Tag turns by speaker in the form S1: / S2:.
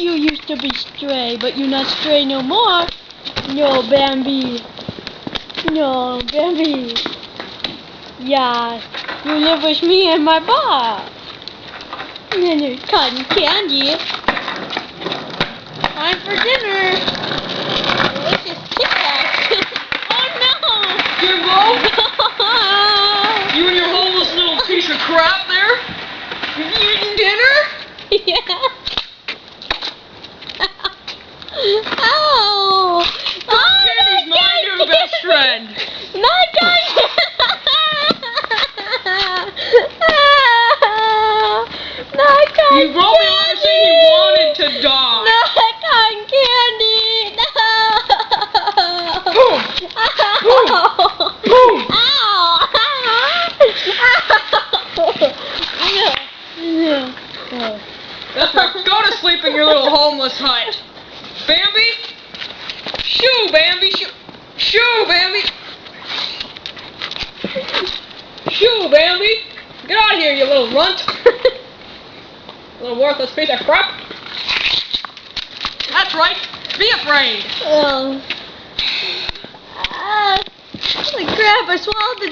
S1: You used to be stray, but you're not stray no more. No, Bambi. No, Bambi. Yeah, you live with me and my boss. And then there's cotton candy. Time for dinner. Delicious Kit Kat. Oh no!
S2: Jimbo? You and your homeless little piece of crap there? You eating dinner?
S1: Yeah. Ow!
S2: Candy's my new best friend.
S1: Not candy! Not cotton
S2: He wrote me a letter saying he wanted to die.
S1: Not cotton candy! No!
S2: Boom! Boom! Boom!
S1: Ow!
S2: That's right. Go to sleep in your little homeless hut. Bambi? Shoo, Bambi! Shoo! Shoo, Bambi! Shoo, Bambi! Get out of here, you little runt! Little worthless piece of crap! That's right! Be afraid!
S1: Holy crap, I swallowed the